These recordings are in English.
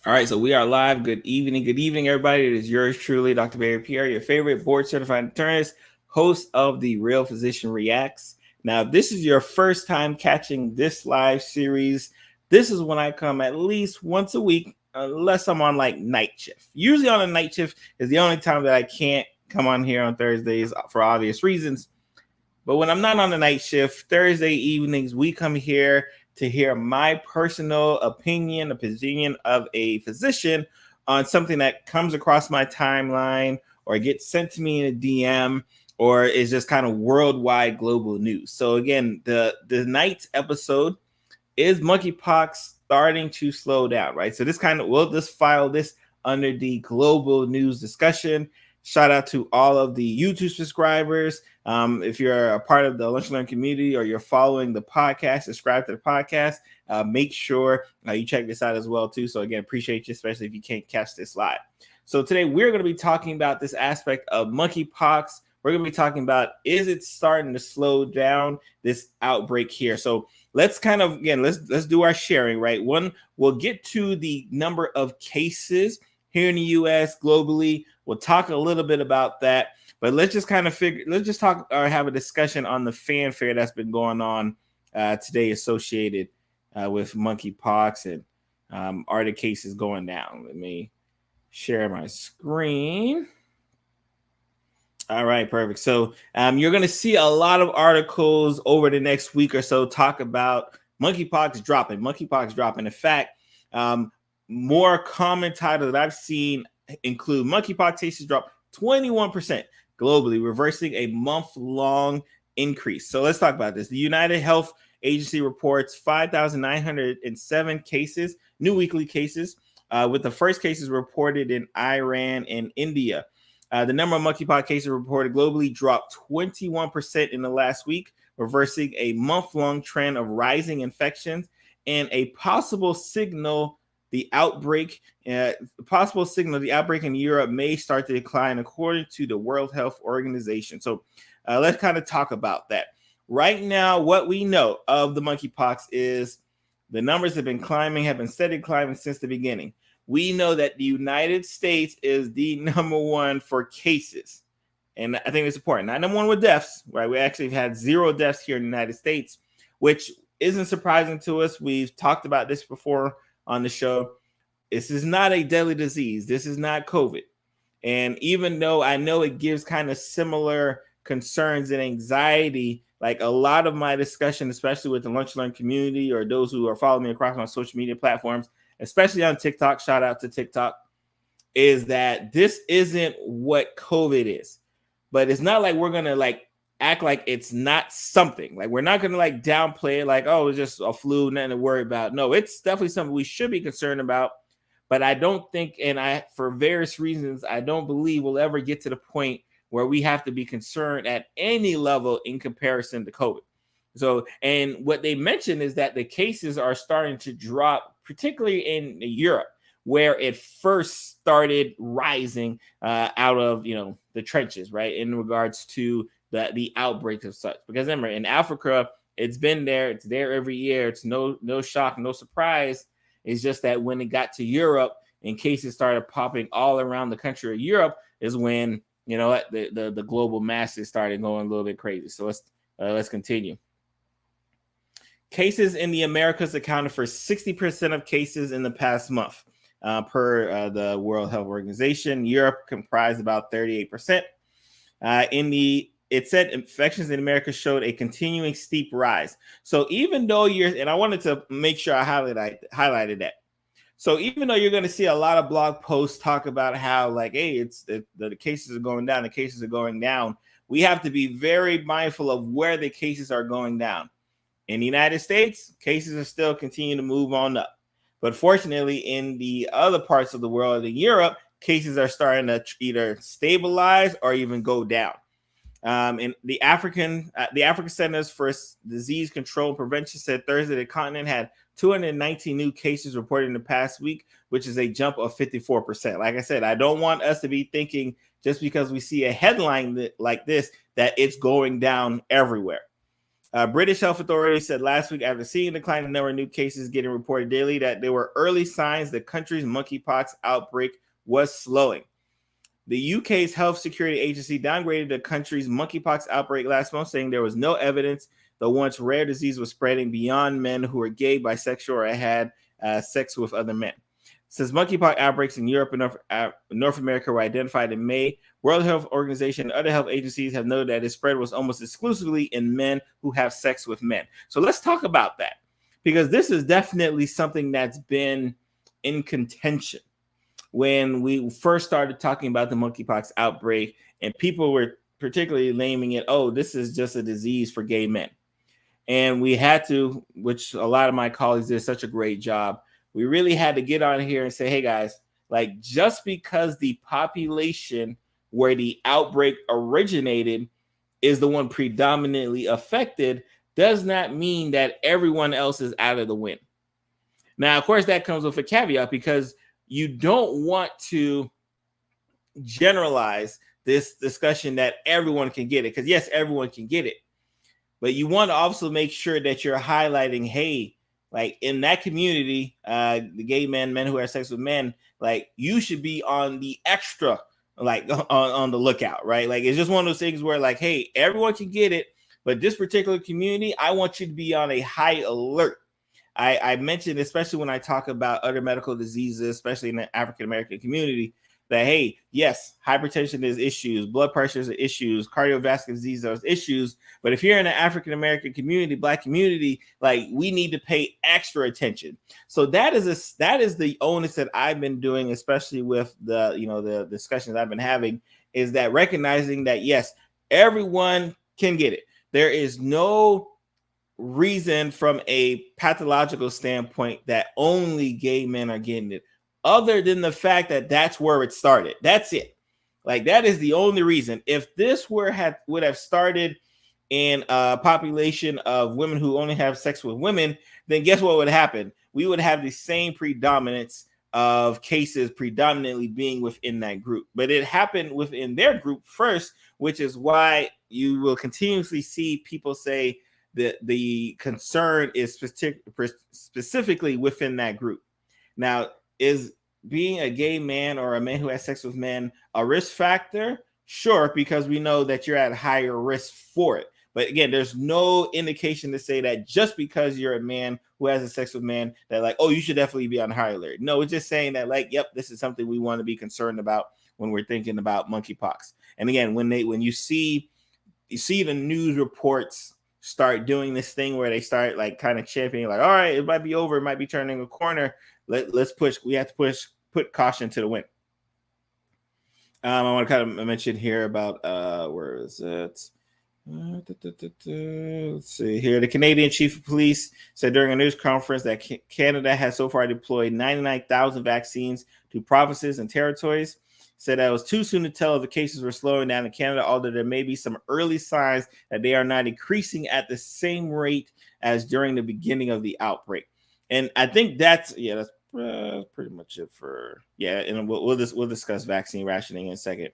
All right, so we are live. Good evening, everybody. It is yours truly, Dr. Pierre, your favorite board certified internist, host of the Real Physician Reacts. Now, if this is your first time catching this live series, this is when I come at least once a week, unless I'm on like night shift. Usually on a night shift is the only time that I can't come on here on Thursdays for obvious reasons. But when I'm not on the night shift, Thursday evenings, we come here to hear my personal opinion of a physician on something that comes across my timeline or gets sent to me in a DM or is just kind of worldwide global news. So again, the night's episode is monkeypox starting to slow down, right? So we'll just file this under the global news discussion. Shout out to all of the YouTube subscribers. If you're a part of the Lunch Learn community or you're following the podcast, subscribe to the podcast. Make sure you check this out as well too. So again, appreciate you, especially if you can't catch this live. So today we're going to be talking about this aspect of monkeypox. We're going to be talking about, is it starting to slow down this outbreak here? So let's kind of, again, let's do our sharing, right? One, we'll get to the number of cases here in the US, globally. We'll talk a little bit about that, but let's just talk or have a discussion on the fanfare that's been going on today associated with monkeypox and are the cases going down? Let me share my screen. All right, perfect. So you're going to see a lot of articles over the next week or so talk about monkeypox dropping. In fact, more common titles that I've seen include monkeypox cases drop 21% globally, reversing a month-long increase. So let's talk about this. The United Health Agency reports 5,907 cases, new weekly cases, with the first cases reported in Iran and India. The number of monkeypox cases reported globally dropped 21% in the last week, reversing a month-long trend of rising infections and a possible signal the outbreak in Europe may start to decline, according to the World Health Organization. So let's kind of talk about that. Right now, what we know of the monkeypox is the numbers have been steadily climbing since the beginning. We know that the United States is the number one for cases. And I think it's important. Not number one with deaths, right? We actually have had 0 deaths here in the United States, which isn't surprising to us. We've talked about this before on the show. This is not a deadly disease. This is not COVID. And even though I know it gives kind of similar concerns and anxiety, like a lot of my discussion, especially with the Lunch Learn community or those who are following me across my social media platforms, especially on TikTok, shout out to TikTok, is that this isn't what COVID is. But it's not like we're going to like act like it's not something. Like we're not going to like downplay it like, oh, it's just a flu, nothing to worry about. No, it's definitely something we should be concerned about. But I don't think, for various reasons, I don't believe we'll ever get to the point where we have to be concerned at any level in comparison to COVID. So, and what they mentioned is that the cases are starting to drop, particularly in Europe, where it first started rising out of the trenches, right? In regards to the outbreak of such, because remember, in Africa, it's been there, it's there every year. It's no shock, no surprise. It's just that when it got to Europe and cases started popping all around the country of Europe, is when the global masses started going a little bit crazy. So let's continue. Cases in the Americas accounted for 60% of cases in the past month, per the World Health Organization. Europe comprised about 38%. It said infections in America showed a continuing steep rise. So even though and I wanted to make sure I highlighted that. So even though you're going to see a lot of blog posts talk about how like, hey, the cases are going down, we have to be very mindful of where the cases are going down. In the United States, cases are still continuing to move on up. But fortunately, in the other parts of the world, in Europe, cases are starting to either stabilize or even go down. And the African Centers for Disease Control and Prevention said Thursday the continent had 219 new cases reported in the past week, which is a jump of 54%. Like I said, I don't want us to be thinking just because we see a headline like this that it's going down everywhere. British health authorities said last week, after seeing a decline in the number of new cases getting reported daily, that there were early signs the country's monkeypox outbreak was slowing. The UK's Health Security Agency downgraded the country's monkeypox outbreak last month, saying there was no evidence the once rare disease was spreading beyond men who were gay, bisexual, or had sex with other men. Since monkeypox outbreaks in Europe and North America were identified in May, World Health Organization and other health agencies have noted that its spread was almost exclusively in men who have sex with men. So let's talk about that, because this is definitely something that's been in contention. When we first started talking about the monkeypox outbreak, and people were particularly naming it, oh, this is just a disease for gay men. And we had to, which a lot of my colleagues did such a great job, we really had to get on here and say, hey guys, like, just because the population where the outbreak originated is the one predominantly affected does not mean that everyone else is out of the win. Now, of course, that comes with a caveat, because you don't want to generalize this discussion that everyone can get it, because yes, everyone can get it, but you want to also make sure that you're highlighting, hey, like in that community, the gay men who have sex with men, like you should be on the extra, like on the lookout, right? Like it's just one of those things where like, hey, everyone can get it, but this particular community, I want you to be on a high alert. I mentioned, especially when I talk about other medical diseases, especially in the African-American community, that, hey, yes, hypertension is issues, blood pressure is issues, cardiovascular disease are issues. But if you're in the African-American community, Black community, like we need to pay extra attention. So that is the onus that I've been doing, especially with the discussions I've been having, is that recognizing that, yes, everyone can get it. There is no reason from a pathological standpoint that only gay men are getting it, other than the fact that that's where it started. That's it. Like that is the only reason. If this would have started in a population of women who only have sex with women, then guess what would happen? We would have the same predominance of cases predominantly being within that group. But it happened within their group first, which is why you will continuously see people say that the concern is specifically within that group. Now, is being a gay man or a man who has sex with men a risk factor? Sure, because we know that you're at higher risk for it. But again, there's no indication to say that just because you're a man who has sex with men, that like, oh, you should definitely be on high alert. No, it's just saying that like, yep, this is something we want to be concerned about when we're thinking about monkeypox. And again, when you see the news reports start doing this thing where they start like kind of championing, like, all right, it might be over, it might be turning a corner. Let's push. We have to put caution to the wind. I want to kind of mention here about where is it? Let's see here. The Canadian Chief of Police said during a news conference that Canada has so far deployed 99,000 vaccines to provinces and territories. Said that it was too soon to tell if the cases were slowing down in Canada, although there may be some early signs that they are not increasing at the same rate as during the beginning of the outbreak. And I think that's pretty much it for and we'll discuss vaccine rationing in a second.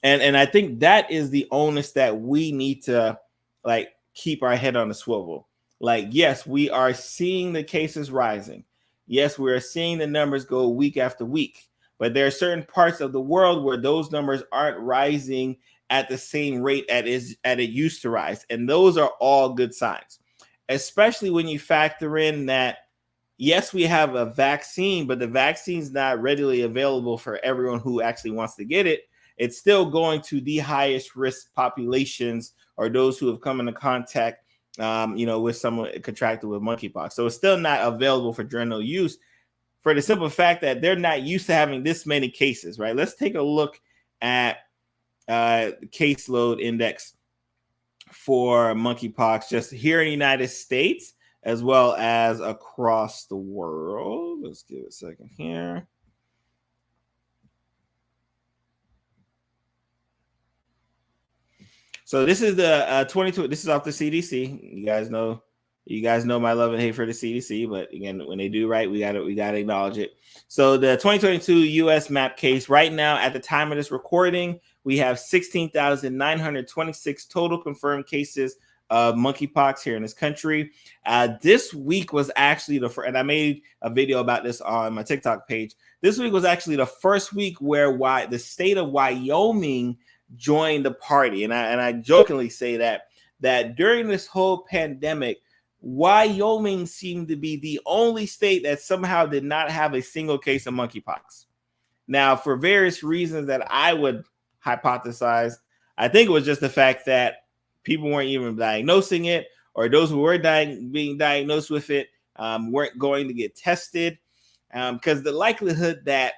And I think that is the onus that we need to like keep our head on the swivel. Like, yes, we are seeing the cases rising. Yes, we are seeing the numbers go week after week. But there are certain parts of the world where those numbers aren't rising at the same rate at it used to rise. And those are all good signs, especially when you factor in that, yes, we have a vaccine, but the vaccine's not readily available for everyone who actually wants to get it. It's still going to the highest risk populations or those who have come into contact, with someone contracted with monkeypox. So it's still not available for general use, for the simple fact that they're not used to having this many cases, right? Let's take a look at the caseload index for monkeypox just here in the United States, as well as across the world. Let's give it a second here. So this is the 22. This is off the CDC. You guys know my love and hate for the CDC, but again, when they do right, we gotta acknowledge it. So the 2022 U.S. MAP case right now, at the time of this recording, we have 16,926 total confirmed cases of monkeypox here in this country. This week was actually the first, and I made a video about this on my TikTok page. This week was actually the first week where the state of Wyoming joined the party. And I jokingly say that during this whole pandemic, Wyoming seemed to be the only state that somehow did not have a single case of monkeypox. Now, for various reasons that I would hypothesize, I think it was just the fact that people weren't even diagnosing it, or those who were being diagnosed with it weren't going to get tested, because the likelihood that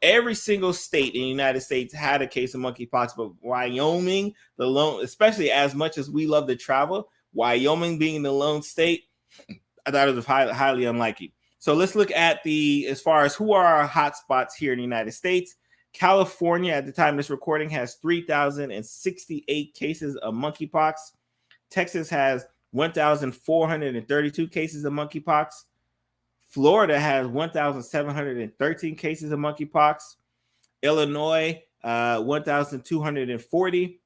every single state in the United States had a case of monkeypox, but Wyoming, the lone, especially as much as we love to travel, Wyoming being the lone state, I thought it was highly unlikely. So let's look at as far as who are our hot spots here in the United States. California, at the time of this recording, has 3,068 cases of monkeypox. Texas has 1,432 cases of monkeypox. Florida has 1,713 cases of monkeypox. Illinois, 1,240.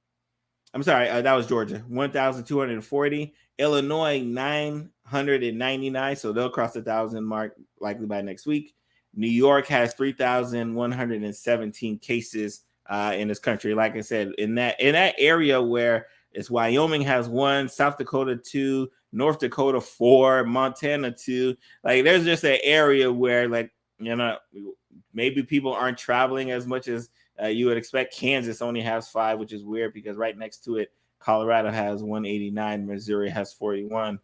I'm sorry, that was Georgia, 1,240. Illinois, 999. So they'll cross the 1,000 mark likely by next week. New York has 3,117 cases in this country. Like I said, in that area where it's Wyoming has 1, South Dakota 2, North Dakota 4, Montana 2. Like there's just an area where, like, you know, maybe people aren't traveling as much as you would expect. Kansas only has 5, which is weird because right next to it, Colorado has 189, Missouri has 41,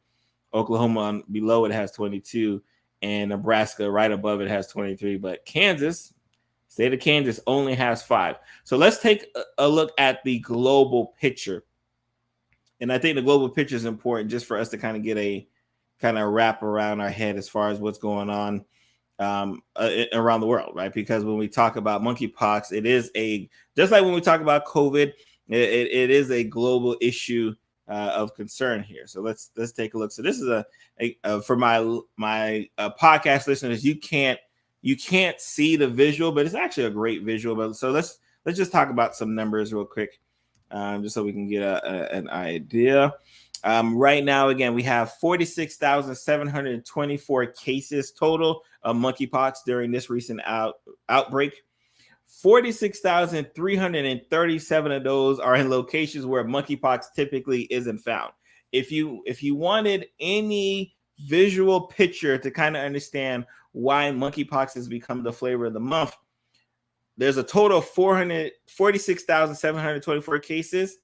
Oklahoma below it has 22, and Nebraska right above it has 23. But Kansas, state of Kansas, only has 5. So let's take a look at the global picture. And I think the global picture is important just for us to kind of get a kind of wrap around our head as far as what's going on around the world, right? Because when we talk about monkeypox, it is just like when we talk about COVID, it is a global issue of concern here. So let's take a look. So this is for my podcast listeners, you can't see the visual, but it's actually a great visual. But so let's just talk about some numbers real quick, just so we can get an idea. Right now, again, we have 46,724 cases total of monkeypox during this recent outbreak. 46,337 of those are in locations where monkeypox typically isn't found. If you wanted any visual picture to kind of understand why monkeypox has become the flavor of the month, there's a total of 46,724 cases.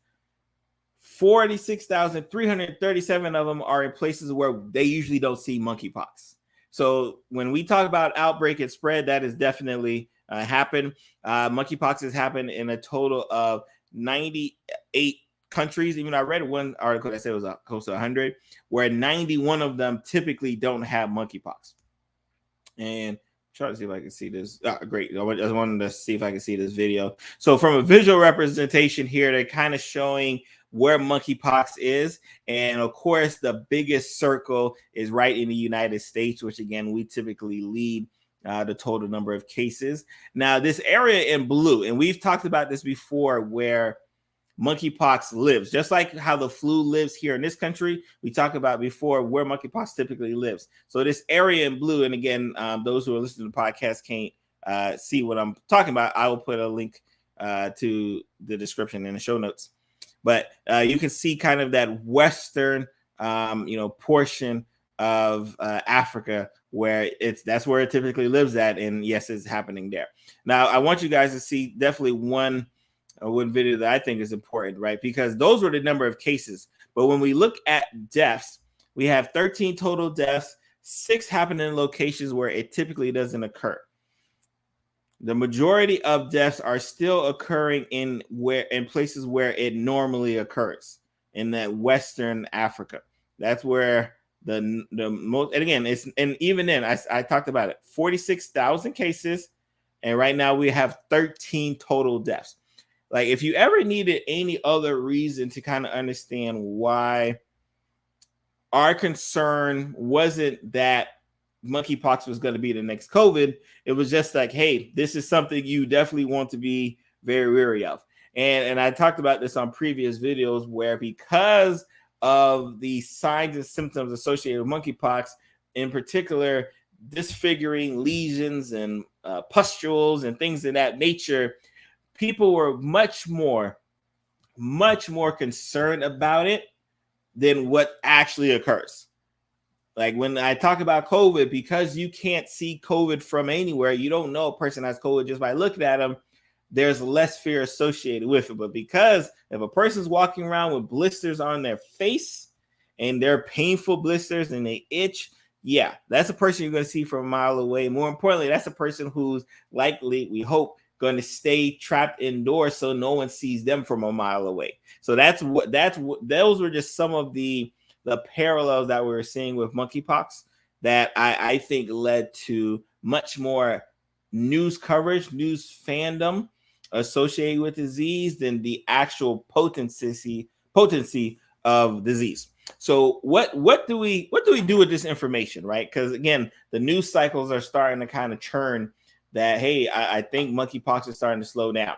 46,337 of them are in places where they usually don't see monkeypox. So when we talk about outbreak and spread, that has definitely happened. Monkeypox has happened in a total of 98 countries. Even I read one article that said it was close to 100, where 91 of them typically don't have monkeypox. And try to see if I can see this. Great. I just wanted to see if I can see this video. So from a visual representation here, they're kind of showing where monkeypox is. And of course, the biggest circle is right in the United States, which again, we typically lead the total number of cases. Now, this area in blue, and we've talked about this before, where monkeypox lives, just like how the flu lives here in this country, we talked about before where monkeypox typically lives. So this area in blue, and again, those who are listening to the podcast can't see what I'm talking about. I will put a link to the description in the show notes. But you can see kind of that western, portion of Africa where that's where it typically lives at. And yes, it's happening there. Now, I want you guys to see definitely one video that I think is important, right? Because those were the number of cases. But when we look at deaths, we have 13 total deaths, 6 happen in locations where it typically doesn't occur. The majority of deaths are still occurring in places where it normally occurs, in that Western Africa. That's where the most, and again, even then, I talked about it, 46,000 cases, and right now we have 13 total deaths. Like, if you ever needed any other reason to kind of understand why our concern wasn't that monkeypox was going to be the next COVID, it was just like, hey, this is something you definitely want to be very wary of. And I talked about this on previous videos, where because of the signs and symptoms associated with monkeypox, in particular, disfiguring lesions and pustules and things of that nature, people were much more concerned about it than what actually occurs. Like when I talk about COVID, because you can't see COVID from anywhere, you don't know a person has COVID just by looking at them, there's less fear associated with it. But because if a person's walking around with blisters on their face and they're painful blisters and they itch, yeah, that's a person you're going to see from a mile away. More importantly, that's a person who's likely, we hope, going to stay trapped indoors so no one sees them from a mile away. So those were just some of the parallels that we were seeing with monkeypox that I think led to much more news coverage, news fandom associated with disease than the actual potency of disease. So what do we do with this information, right? Because again, the news cycles are starting to kind of churn that, hey, I think monkeypox is starting to slow down.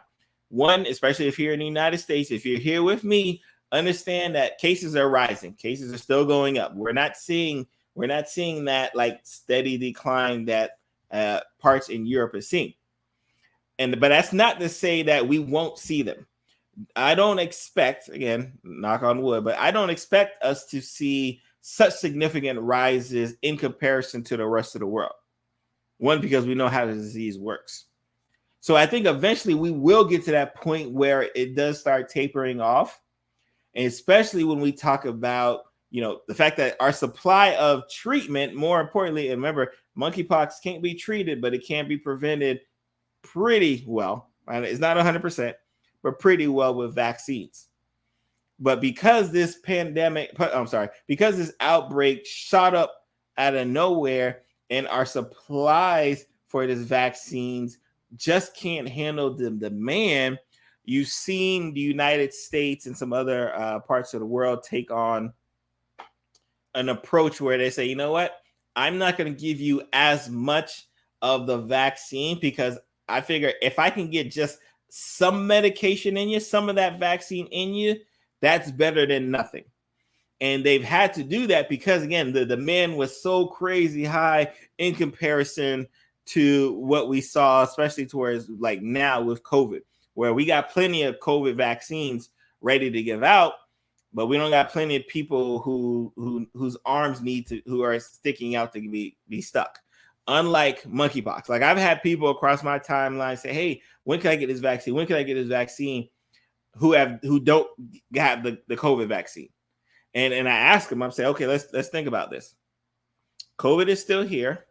One, especially if you're in the United States, if you're here with me, understand that cases are rising. Cases are still going up. We're not seeing that like steady decline that parts in Europe are seeing. But that's not to say that we won't see them. I don't expect, again, knock on wood, but I don't expect us to see such significant rises in comparison to the rest of the world. One, because we know how the disease works. So I think eventually we will get to that point where it does start tapering off. And especially when we talk about, the fact that our supply of treatment, more importantly, and remember, monkeypox can't be treated, but it can be prevented pretty well. Right? It's not 100%, but pretty well with vaccines. But because this because this outbreak shot up out of nowhere and our supplies for this vaccines just can't handle the demand, you've seen the United States and some other parts of the world take on an approach where they say, you know what, I'm not going to give you as much of the vaccine because I figure if I can get just some medication in you, some of that vaccine in you, that's better than nothing. And they've had to do that because, again, the demand was so crazy high in comparison to what we saw, especially towards like now with COVID, where we got plenty of COVID vaccines ready to give out, but we don't got plenty of people whose arms who are sticking out to be stuck. Unlike monkeypox, like I've had people across my timeline say, "Hey, when can I get this vaccine? When can I get this vaccine?" Who don't have the COVID vaccine, and I ask them, I'm saying, "Okay, let's think about this. COVID is still here.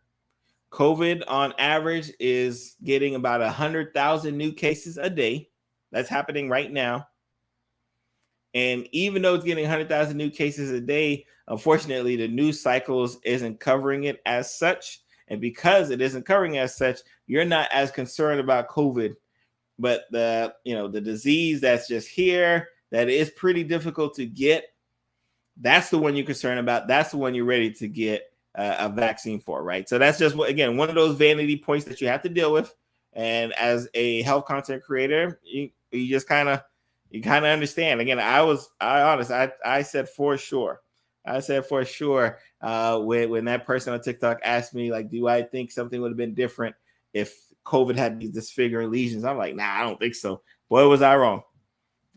COVID on average is getting about 100,000 new cases a day. That's happening right now. And even though it's getting 100,000 new cases a day, unfortunately, the news cycles isn't covering it as such. And because it isn't covering as such, you're not as concerned about COVID. But the disease that's just here, that is pretty difficult to get, that's the one you're concerned about. That's the one you're ready to get a vaccine for, right? So that's just, again, one of those vanity points that you have to deal with. And as a health content creator, you just kind of understand. Again, I said for sure. I said for sure when that person on TikTok asked me, like, do I think something would have been different if COVID had these disfiguring lesions? I'm like, nah, I don't think so. Boy, was I wrong.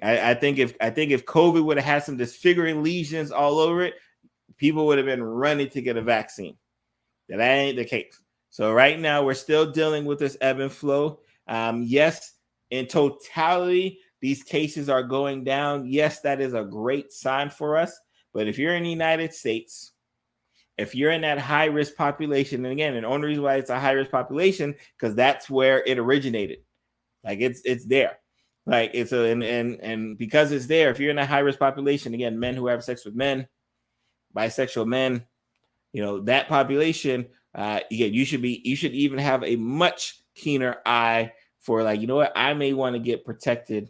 I think if COVID would have had some disfiguring lesions all over it, people would have been running to get a vaccine. That ain't the case. So right now we're still dealing with this ebb and flow. Yes, in totality, these cases are going down. Yes, that is a great sign for us. But if you're in the United States, if you're in that high risk population, and again, the only reason why it's a high risk population because that's where it originated. Like it's there. Like it's and because it's there, if you're in a high risk population, again, men who have sex with men, bisexual men, that population, again, you should even have a much keener eye for, like, you know what, I may want to get protection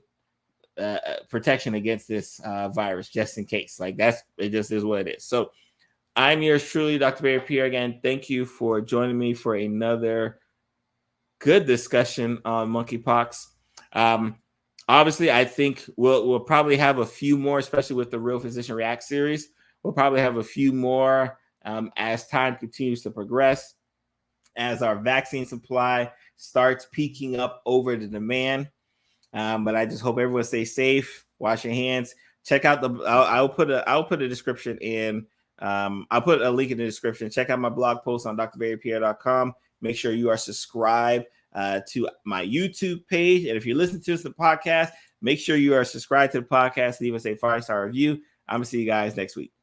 against this virus just in case. Like it just is what it is. So I'm yours truly, Dr. Pierre. Again, thank you for joining me for another good discussion on monkeypox. Obviously, I think we'll probably have a few more, especially with the Real Physician React series. We'll probably have a few more as time continues to progress, as our vaccine supply starts peaking up over the demand. But I just hope everyone stays safe. Wash your hands. Check out the. I'll put a description in. I'll put a link in the description. Check out my blog post on drbarrypierre.com. Make sure you are subscribed to my YouTube page, and if you listen to the podcast, make sure you are subscribed to the podcast. Leave us a 5-star review. I'm gonna see you guys next week.